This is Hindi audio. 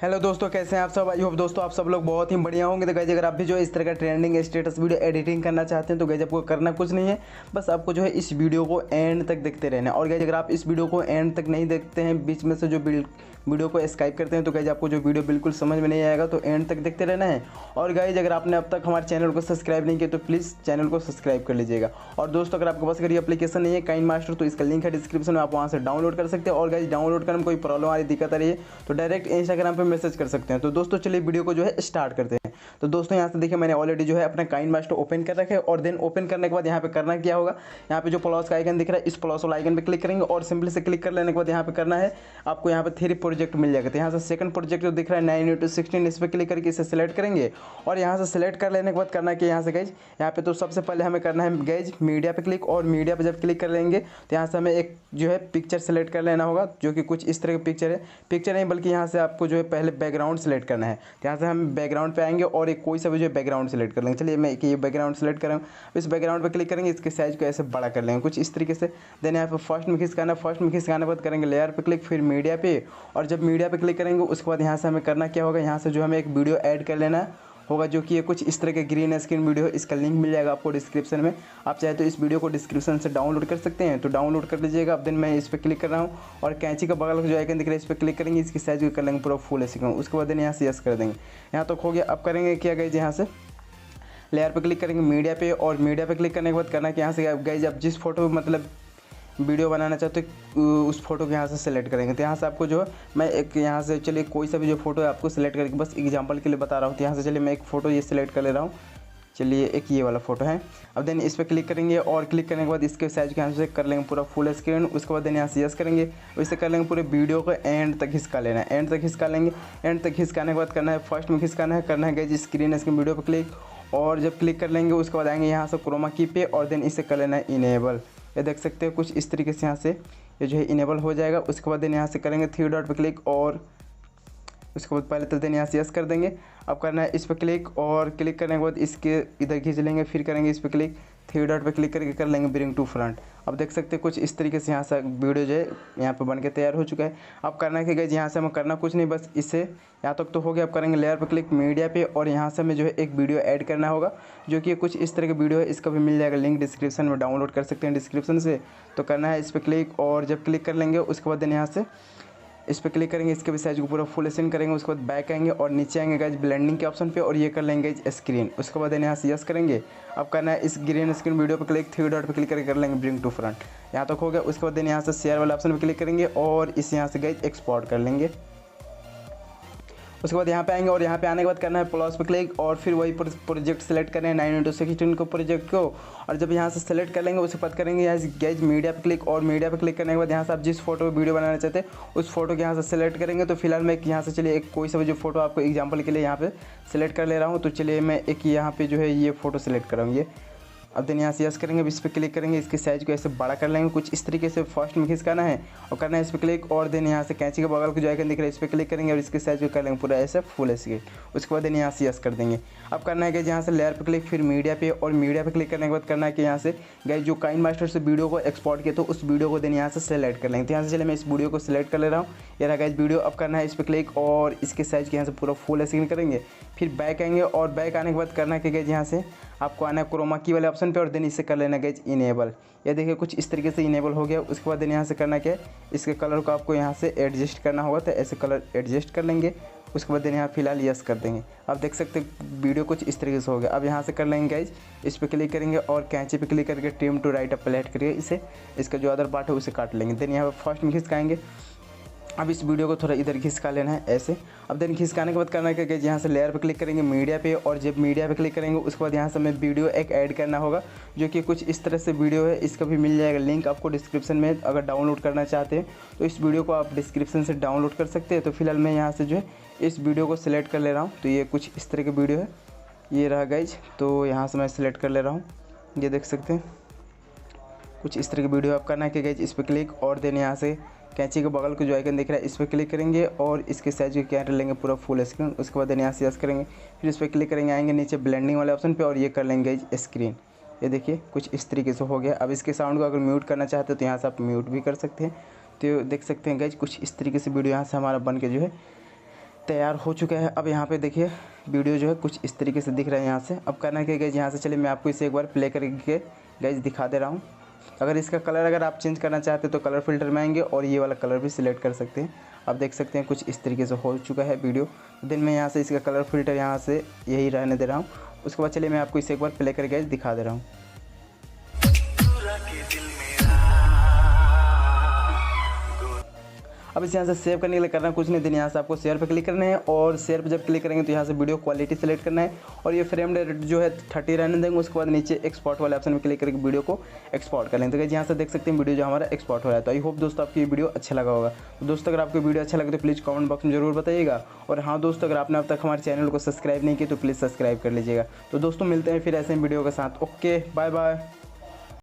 हेलो दोस्तों, कैसे हैं आप सब। आई होप दोस्तों आप सब लोग बहुत ही बढ़िया होंगे। तो गाइस अगर आप भी जो है इस तरह का ट्रेंडिंग स्टेटस वीडियो एडिटिंग करना चाहते हैं तो गाइस आपको करना कुछ नहीं है, बस आपको जो है इस वीडियो को एंड तक देखते रहना है। और गाइस अगर आप इस वीडियो को एंड तक नहीं देखते हैं, बीच में से जो वीडियो को स्किप करते हैं, तो गाइस आपको जो वीडियो बिल्कुल समझ में नहीं आएगा। तो एंड तक देखते रहना है। और गाइस अगर आपने अब तक हमारे चैनल को सब्सक्राइब नहीं किया तो प्लीज़ चैनल को सब्सक्राइब कर लीजिएगा। और दोस्तों अगर आपके पास अगर ये एप्लीकेशन नहीं है काइनमास्टर, तो इसका लिंक है डिस्क्रिप्शन में, आप वहाँ से डाउनलोड कर सकते हैं। और गाइस डाउनलोड करने में कोई प्रॉब्लम आ रही, दिक्कत आ रही है तो डायरेक्ट इंस्टाग्राम पर मैसेज कर सकते हैं। तो दोस्तों चलिए वीडियो को जो है स्टार्ट करते हैं। तो दोस्तों यहाँ से देखिए मैंने ऑलरेडी जो है अपना काइनमास्टर ओपन कर रखा है। और देन ओपन करने के बाद यहाँ पे करना क्या होगा, यहाँ पे जो प्लस का आइकन दिख रहा है इस प्लस वाला आइकन पे क्लिक करेंगे और सिंपली से क्लिक कर लेने के बाद यहाँ पे करना है आपको यहाँ पे 3 प्रोजेक्ट मिल जाएगा। तो यहाँ से सेकंड प्रोजेक्ट जो दिख रहा है 9x16, इस पर क्लिक करके इसे सिलेक्ट करेंगे। और यहाँ से सिलेक्ट कर लेने के बाद करना क्या, यहाँ से गाइज यहाँ पे तो सबसे पहले हमें करना है गाइज मीडिया पे क्लिक। और मीडिया पे जब क्लिक कर लेंगे तो यहाँ से हमें एक जो है पिक्चर सेलेक्ट कर लेना होगा, जो कि कुछ इस तरह की पिक्चर है। पिक्चर नहीं बल्कि यहाँ से आपको जो है पहले बैकग्राउंड सेलेक्ट करना है। तो यहाँ से हम बैकग्राउंड पे आएंगे और एक कोई सा भी जो बैकग्राउंड सेलेक्ट कर लेंगे। चलिए मैं ये बैकग्राउंड सेलेक्ट करूँ, इस बैकग्राउंड पे क्लिक करेंगे, इसके साइज को ऐसे बड़ा कर लेंगे कुछ इस तरीके से। देन यहाँ पे फर्स्ट में खिसकाना, फर्स्ट में खिसकाने के बाद करेंगे लेयर पे क्लिक, फिर मीडिया पे। और जब मीडिया पे क्लिक करेंगे उसके बाद यहाँ से हमें करना क्या होगा, यहाँ से जो हमें एक वीडियो ऐड कर लेना होगा, जो कि ये कुछ इस तरह के ग्रीन स्क्रीन वीडियो है। इसका लिंक मिल जाएगा आपको डिस्क्रिप्शन में, आप चाहे तो इस वीडियो को डिस्क्रिप्शन से डाउनलोड कर सकते हैं, तो डाउनलोड कर लीजिएगा। अब देन मैं इस पर क्लिक कर रहा हूँ और कैंची का बगल का जो आइकन दिख रहा है इस पर क्लिक करेंगे, इसकी साइज को कर लेंगे पूरा फुल स्क्रीन। उसके बाद यहाँ से यस कर देंगे, यहाँ तक हो गया। अब करेंगे क्या गाइज, यहाँ से लेयर पे क्लिक करेंगे मीडिया पे। और मीडिया पे क्लिक करने के बाद करना कि यहाँ से गाइज आप जिस फोटो मतलब वीडियो बनाना चाहते हो उस फोटो को यहाँ से सेलेक्ट करेंगे। तो यहाँ से आपको जो मैं एक यहाँ से चलिए कोई सा भी जो फोटो है आपको सेलेक्ट करके बस एग्जांपल के लिए बता रहा हूँ। तो यहाँ से चलिए मैं एक फ़ोटो ये सेलेक्ट कर ले रहा हूँ। चलिए एक ये वाला फोटो है। अब देन इस पर क्लिक करेंगे और क्लिक करने के बाद इसके साइज के यहाँ से कर लेंगे पूरा फुल स्क्रीन। उसके बाद देन यहाँ से यस करेंगे, वैसे कर लेंगे पूरे वीडियो को एंड तक खिसका लेना है। एंड तक खिसका लेंगे, एंड तक खिसकाने के बाद करना है फर्स्ट में खिसकाना है, करना है गाइस स्क्रीन वीडियो पर क्लिक। और जब क्लिक कर लेंगे उसके बाद आएंगे यहाँ से क्रोमा की पे और देन इसे कर लेना है इनेबल। ये देख सकते हो कुछ इस तरीके से यहाँ से ये जो है इनेबल हो जाएगा। उसके बाद देन यहाँ से करेंगे 3 डॉट पे क्लिक और उसके बाद पहले तो देन यहाँ से यस कर देंगे। अब करना है इस पर क्लिक और क्लिक करने के बाद इसके इधर खींच लेंगे, फिर करेंगे इस पर क्लिक, 3 डॉट पे क्लिक करके कर लेंगे ब्रिंग टू फ्रंट। अब देख सकते हैं कुछ इस तरीके से यहाँ से वीडियो जो है यहाँ पे बन के तैयार हो चुका है। अब करना है कि यहाँ से हमें करना कुछ नहीं, बस इससे यहाँ तक तो हो गया। अब करेंगे लेयर पे क्लिक मीडिया पे और यहाँ से हमें जो है एक वीडियो ऐड करना होगा, जो कि कुछ इस तरह का वीडियो है। इसका भी मिल जाएगा लिंक डिस्क्रिप्शन में, डाउनलोड कर सकते हैं डिस्क्रिप्शन से। तो करना है इस पर क्लिक और जब क्लिक कर लेंगे उसके बाद यहाँ से इस पर क्लिक करेंगे, इसके भी साइज को पूरा फुल स्क्रीन करेंगे। उसके बाद बैक आएंगे और नीचे आएंगे गाइज ब्लेंडिंग के ऑप्शन पे और ये कर लेंगे स्क्रीन। उसके बाद यहाँ से यस करेंगे। अब करना है इस ग्रीन स्क्रीन वीडियो पे क्लिक, 3 डॉट पे क्लिक करके कर लेंगे ब्रिंग टू फ्रंट। यहाँ तक हो गया। उसके बाद यहाँ से शेयर वाले ऑप्शन पे क्लिक करेंगे और इस यहाँ से गाइज एक्सपोर्ट कर लेंगे। उसके बाद यहाँ पे आएंगे और यहाँ पे आने के बाद करना है प्लस पे क्लिक और फिर वही प्रोजेक्ट सेलेक्ट करें 9x16 को प्रोजेक्ट को। और जब यहाँ से सेलेक्ट कर लेंगे उसके बाद करेंगे यहाँ से गाइज मीडिया पे क्लिक और मीडिया पे क्लिक करने के बाद यहाँ से आप जिस फोटो वीडियो बनाना चाहते हैं उस फोटो को यहाँ से सेलेक्ट करेंगे। तो फिलहाल मैं यहाँ से चलिए एक कोई सा भी जो फोटो आपको एग्जाम्पल के लिए यहाँ पे सेलेक्ट कर ले रहा हूँ। तो चलिए मैं एक यहाँ पे जो है ये फोटो सेलेक्ट कराऊँगी। अब देन यहाँ से यस करेंगे, इस पर क्लिक करेंगे, इसके साइज को ऐसे बड़ा कर लेंगे कुछ इस तरीके से। फर्स्ट में खिसकाना है और करना है इस पर क्लिक और देन यहाँ से कैंची के बगल को जो आइकन दिख रहा है इस पर क्लिक करेंगे और इसके साइज को कर लेंगे पूरा ऐसे फुल स्क्रीन। उसके बाद देन यहाँ से यस कर देंगे। अब करना है कि यहाँ से लेयर पे क्लिक, फिर मीडिया पे और मीडिया पे क्लिक करने के बाद करना है कि यहाँ से गाइस जो काइनमास्टर से वीडियो को एक्सपोर्ट किया तो उस वीडियो को देन यहाँ से सेलेक्ट कर लेंगे। तो यहाँ से चलिए मैं इस वीडियो को सेलेक्ट कर ले रहा हूँ, ये रहा गाइस वीडियो। अब करना है इस पर क्लिक और इसके साइज के यहाँ से पूरा फुल स्क्रीन करेंगे, फिर बैक आएंगे और बैक आने के बाद करना है कि गाइस यहाँ से आपको आना है क्रोमा की वाले ऑप्शन पे और देन इसे कर लेना गाइस इनेबल। ये देखिए कुछ इस तरीके से इनेबल हो गया। उसके बाद देन यहाँ से करना क्या है, इसके कलर को आपको यहाँ से एडजस्ट करना होगा, तो ऐसे कलर एडजस्ट कर लेंगे। उसके बाद देन यहाँ फिलहाल यस कर देंगे। अब देख सकते हैं वीडियो कुछ इस तरीके से हो गया। अब यहाँ से कर लेंगे गाइस इस पर क्लिक करेंगे और कैंची पे क्लिक करके ट्रिम टू राइट अपलेट करिए इसे, इसका जो अदर पार्ट है उसे काट लेंगे। देन यहाँ पर फर्स्ट में खिसकाएंगे। अब इस वीडियो को थोड़ा इधर खिसका लेना है ऐसे। अब देन खिसकाने के बाद करना है कि यहाँ से लेयर पे क्लिक करेंगे मीडिया पे और जब मीडिया पे क्लिक करेंगे उसके बाद यहाँ से हमें वीडियो एक ऐड करना होगा, जो कि कुछ इस तरह से वीडियो है। इसका भी मिल जाएगा लिंक आपको डिस्क्रिप्शन में, अगर डाउनलोड करना चाहते हैं तो इस वीडियो को आप डिस्क्रिप्शन से डाउनलोड कर सकते हैं। तो फिलहाल मैं यहाँ से जो है इस वीडियो को सिलेक्ट कर ले रहा हूँ। तो ये कुछ इस तरह की वीडियो है, ये रहा गाइज। तो यहाँ से मैं सिलेक्ट कर ले रहा हूँ, ये देख सकते हैं कुछ इस तरह की वीडियो। आप करना है कि गाइज इस पर क्लिक और देन यहाँ से कैंची के बगल को जो आइकन दिख रहा है इस पर क्लिक करेंगे और इसके साइज को क्या कर लेंगे पूरा फुल स्क्रीन। उसके बाद यहाँ से यस करेंगे, फिर इस पर क्लिक करेंगे, आएंगे नीचे ब्लेंडिंग वाले ऑप्शन पे और ये कर लेंगे स्क्रीन। ये देखिए कुछ इस तरीके से हो गया। अब इसके साउंड को अगर म्यूट करना चाहते हो तो यहाँ से आप म्यूट भी कर सकते हैं। तो देख सकते हैं गाइज कुछ इस तरीके से वीडियो यहाँ से हमारा बन के जो है तैयार हो चुका है। अब यहाँ पे देखिए वीडियो जो है कुछ इस तरीके से दिख रहा है यहाँ से। अब करना क्या गाइज, यहाँ से चलिए मैं आपको इसे एक बार प्ले करके गाइज दिखा दे रहा हूँ। अगर इसका कलर अगर आप चेंज करना चाहते हैं तो कलर फिल्टर में आएंगे और ये वाला कलर भी सिलेक्ट कर सकते हैं। आप देख सकते हैं कुछ इस तरीके से हो चुका है वीडियो। देन मैं यहाँ से इसका कलर फिल्टर यहाँ से यही रहने दे रहा हूँ। उसके बाद चलिए मैं आपको इसे एक बार प्ले करके गाइज दिखा दे रहा हूँ। अब इसे यहाँ से सेव करने के लिए करना कुछ नहीं, देन यहाँ से आपको शेयर पे क्लिक करना है और शेयर पे जब क्लिक करेंगे तो यहाँ से वीडियो क्वालिटी सेलेक्ट करना है और ये फ्रेम रेट जो है 30 रहने देंगे। उसके बाद नीचे एक्सपोर्ट वाले ऑप्शन में क्लिक करके वीडियो को एक्सपोर्ट कर लेंगे। तो गाइस यहाँ से देख सकते हैं वीडियो जो हमारा एक्सपोर्ट हो रहा है। तो आई होप दोस्तों आपकी वीडियो अच्छा लगा होगा। तो दोस्तों अगर आपको वीडियो अच्छा लगे तो प्लीज़ कमेंट बॉक्स में जरूर बताइएगा। और हाँ दोस्तों, अगर आपने अब तक हमारे चैनल को सब्सक्राइब नहीं किया तो प्लीज़ सब्सक्राइब कर लीजिएगा। तो दोस्तों मिलते हैं फिर ऐसे वीडियो के साथ। Okay, bye bye.